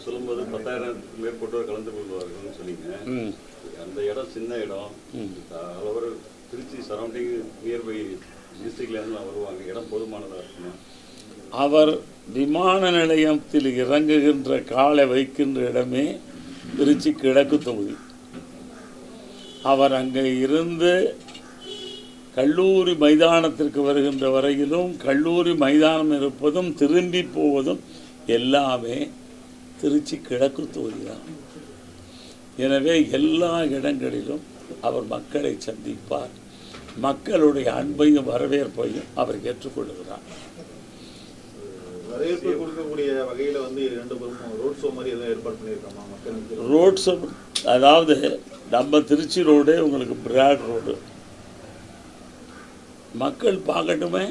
சொல்லும்போது 10,000 மேற்பட்டோர் கலந்து கொள்வார்கள் சொன்னீங்க. அந்த இடம் சின்ன இடம், அளவு திருச்சி சரௌண்டிங் நியர்பை டிஸ்ட்ரிக்ட்லேருந்து வருவாங்க. இடம் போதுமானதாக இருக்குமா? அவர் விமான நிலையத்தில் இறங்குகின்ற காலை வைக்கின்ற இடமே திருச்சி கிழக்கு தொகுதி. அவர் அங்கே இருந்து கல்லூரி மைதானத்திற்கு வருகின்ற வரையிலும், கல்லூரி மைதானம் இருப்பதும் திரும்பி போவதும் எல்லாமே திருச்சி கிழக்கு தொகுதி தான். எனவே எல்லா இடங்களிலும் அவர் மக்களை சந்திப்பார். மக்களுடைய அன்பையும் வரவேற்பையும் அவர் ஏற்றுக்கொள்கிறார். வரவேற்பு கொடுக்கக்கூடிய வகையில் ரோட் ஷோ மாதிரி எதாவது ஏற்பாடு பண்ணியிருக்காமா மக்களுக்கு? ரோட் ஷோ அதாவது நம்ம திருச்சி ரோடே உங்களுக்கு பிராட் ரோடு, மக்கள் பார்க்கட்டுமே.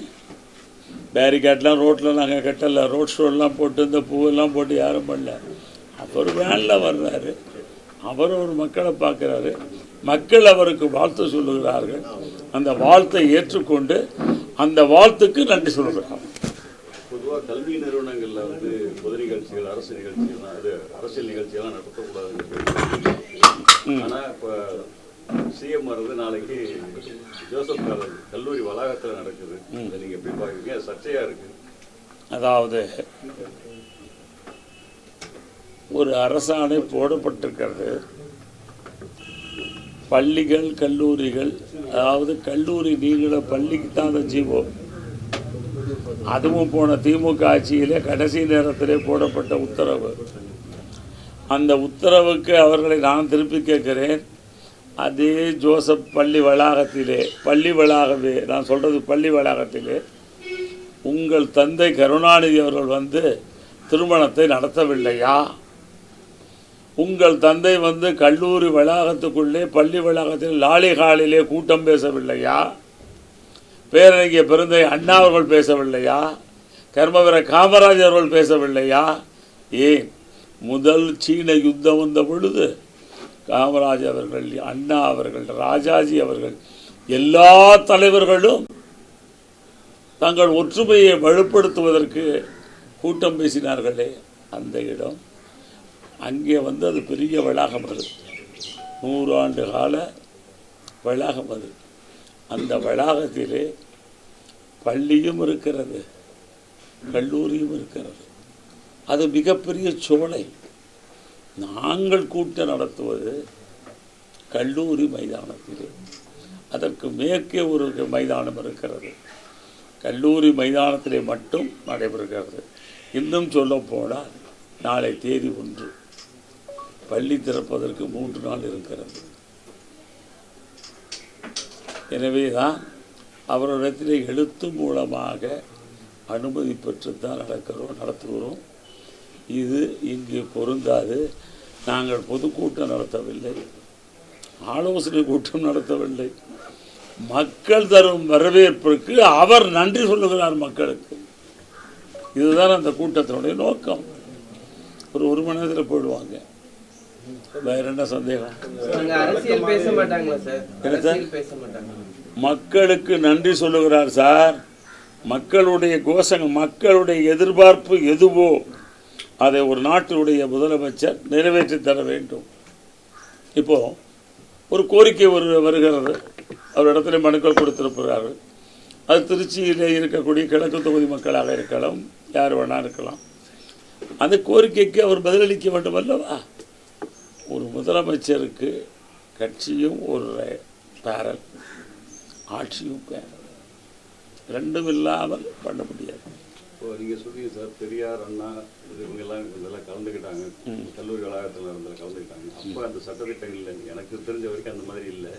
பேரிகேட்லாம் ரோட்டில் நாங்கள் கட்டலை, ரோட் ஷோலாம் போட்டு இந்த பூவெல்லாம் போட்டு யாரும் பண்ணல. அவர் வேனில் வர்றாரு, அவர் ஒரு மக்களை பார்க்குறாரு, மக்கள் அவருக்கு வாழ்த்து சொல்லுகிறார்கள். அந்த வாழ்த்தை ஏற்றுக்கொண்டு அந்த வாழ்த்துக்கு நன்றி சொல்கிறார். பொதுவாக கல்வி நிறுவனங்களில் பொது நிகழ்ச்சிகள், அரசு நிகழ்ச்சிகள்லாம் அரசியல் நிகழ்ச்சியெல்லாம் நடத்தக்கூடாதுன்னு. ஆனால் இப்போ சிஎம் வர்றது நாளைக்கு ஜோசப் கல்லூரி வளாகத்தில் நடக்குது. இதை நீங்கள் எப்படி பார்க்குறீங்க? சர்ச்சையாக இருக்குது. அதாவது ஒரு அரசாணை போடப்பட்டிருக்கிறது. பள்ளிகள் கல்லூரிகள், அதாவது கல்லூரி நீங்கள பள்ளிக்கு தான் அந்த ஜீவோ, அதுவும் போன திமுக ஆட்சியிலே கடைசி நேரத்திலே போடப்பட்ட உத்தரவு. அந்த உத்தரவுக்கு அவர்களை நான் திருப்பி கேட்கிறேன். அதே ஜோசப் பள்ளி வளாகவே நான் சொல்கிறது பள்ளி வளாகத்திலே உங்கள் தந்தை கருணாநிதி அவர்கள் திருமணத்தை நடத்தவில்லையா? உங்கள் தந்தை கல்லூரி வளாகத்துக்குள்ளே பள்ளி வளாகத்தில் லாலிகாலிலே கூட்டம் பேசவில்லையா? பேரறிஞர் பெருந்தை அண்ணா அவர்கள் பேசவில்லையா? கர்மவீர காமராஜர் அவர்கள் பேசவில்லையா? ஏன் முதல் சீன யுத்தம் வந்த பொழுது காமராஜ் அவர்கள், அண்ணா அவர்கள், ராஜாஜி அவர்கள், எல்லா தலைவர்களும் தங்கள் ஒற்றுமையை வலுப்படுத்துவதற்கு கூட்டம் பேசினார்களே, அந்த இடம் அங்கே அது பெரிய வளாகம். அது 100 ஆண்டு கால வளாகம். அது அந்த வளாகத்திலே பள்ளியும் இருக்கிறது, கல்லூரியும் இருக்கிறது. அது மிகப்பெரிய சோலை. நாங்கள் கூட்டம் நடத்துவது கல்லூரி மைதானத்திலே. அதற்கு மேற்கே ஒரு மைதானம் இருக்கிறது. கல்லூரி மைதானத்திலே மட்டும் நடைபெறுகிறது. இன்னும் சொல்ல போனால் நாளை தேதி 1, பள்ளி திறப்பதற்கு 3 நாள் இருக்கிறது. எனவே தான் அவரிடத்திலே எழுத்து மூலமாக அனுமதி பெற்றுத்தான் நடத்துகிறோம். இது இங்கு பொருந்தாது. நாங்கள் பொதுக்கூட்டம் நடத்தவில்லை, ஆலோசனை கூட்டம் நடத்தவில்லை. மக்கள் தரும் வரவேற்பிற்கு அவர் நன்றி சொல்லுகிறார் மக்களுக்கு. இதுதான் அந்த கூட்டத்தினுடைய நோக்கம். ஒரு மணி நேரத்தில் போயிடுவாங்க. வேற என்ன சந்தேகம்? மக்களுக்கு நன்றி சொல்லுகிறார் சார். மக்களுடைய கோஷங்கள், மக்களுடைய எதிர்பார்ப்பு எதுவோ அதை ஒரு நாட்டினுடைய முதலமைச்சர் நிறைவேற்றி தர வேண்டும். இப்போது ஒரு கோரிக்கை வருகிறது, அவர் இடத்துல மனுக்கள் கொடுத்திருக்கிறார்கள். அது திருச்சியில் இருக்கக்கூடிய கிழக்கு தொகுதி மக்களாக இருக்கலாம், யார் வேணா இருக்கலாம். அந்த கோரிக்கைக்கு அவர் பதிலளிக்க வேண்டும் அல்லவா? ஒரு முதலமைச்சருக்கு கட்சியும் ஒரு பேரல், ஆட்சியும் பேரல், ரெண்டும் இல்லாமல் பண்ண முடியாது. இப்போ நீங்கள் சொல்றீங்க சார், பெரியார், அண்ணா இவங்கெல்லாம் இதெல்லாம் கலந்துக்கிட்டாங்க, கல்லூரி வளாகத்தில் இருந்ததில் கலந்துக்கிட்டாங்க. அப்போ அந்த சட்டத்திட்டங்கள் எனக்கு தெரிஞ்ச வரைக்கும் அந்த மாதிரி இல்லை.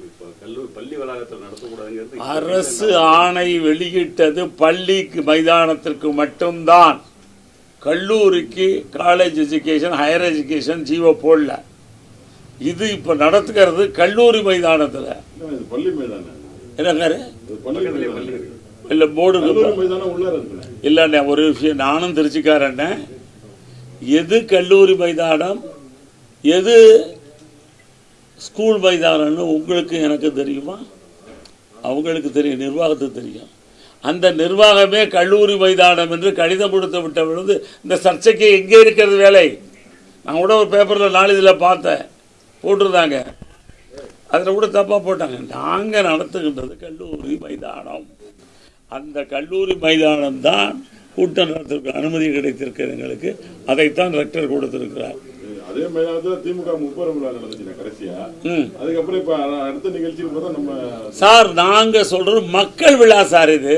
இப்போ கல்லூரி பள்ளி வளாகத்தில் நடத்தக்கூடாதுங்கிறது அரசு ஆணை வெளியிட்டது பள்ளிக்கு மைதானத்திற்கு மட்டும்தான். கல்லூரிக்கு college education, higher education GO போடல. இது இப்போ நடத்துகிறது கல்லூரி மைதானத்தில். என்னங்க இல்லை போர்டு இல்லைண்ணே, ஒரு விஷயம் நானும் திருச்சிக்காரண்ணே. எது கல்லூரி மைதானம், எது ஸ்கூல் மைதானம்னு உங்களுக்கு எனக்கு தெரியுமா? அவங்களுக்கு தெரியும், நிர்வாகத்துக்கு தெரியும். அந்த நிர்வாகமே கல்லூரி மைதானம் என்று கடிதம் கொடுத்து விட்ட பொழுது இந்த சர்ச்சைக்கு எங்கே இருக்கிறது வேலை? நான் கூட ஒரு பேப்பரில் நாளிதழில் பார்த்தேன், போட்டிருந்தாங்க, அதில் கூட தப்பாக போட்டாங்க. நாங்கள் நடத்துகின்றது கல்லூரி மைதானம், அந்த கல்லூரி மைதானம் தான் கூட்டம் நடத்திருக்க அனுமதி கிடைத்திருக்கிறது எங்களுக்கு. அதைத்தான் ரெக்டர் கொடுத்திருக்கிறார். அதே மைதானத்தில் திமுக முப்பெரும் விழா நடந்துச்சு கடைசியா. அதுக்கப்புறம் இப்போ அடுத்த நிகழ்ச்சிக்கு பார்த்தா நம்ம சார் நாங்கள் சொல்றது மக்கள் விழா சார். இது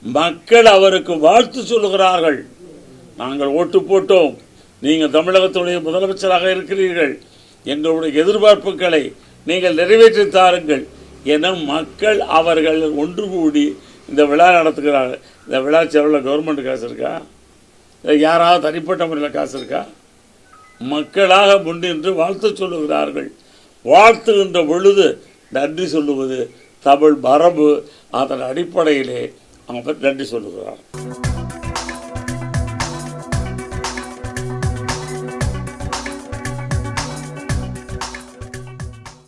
மக்கள் அவருக்கு வாழ்த்து சொல்லுகிறார்கள். நாங்கள் ஓட்டு போட்டோம், நீங்கள் தமிழகத்துடைய முதலமைச்சராக இருக்கிறீர்கள், எங்களுடைய எதிர்பார்ப்புகளை நீங்கள் நிறைவேற்றி தாருங்கள் என மக்கள் அவர்கள் ஒன்று கூடி இந்த விழா நடத்துகிறார்கள். இந்த விழா செலவில் கவர்மெண்ட் காசு இருக்கா? இல்லை யாராவது தனிப்பட்ட முறையில் காசு இருக்கா? மக்களாக முன்னின்று வாழ்த்து சொல்லுகிறார்கள். வாழ்த்துகின்ற பொழுது நன்றி சொல்லுவது தமிழ் மரபு. அதன் அடிப்படையிலே அவர் நன்றி சொல்லுகிறார்.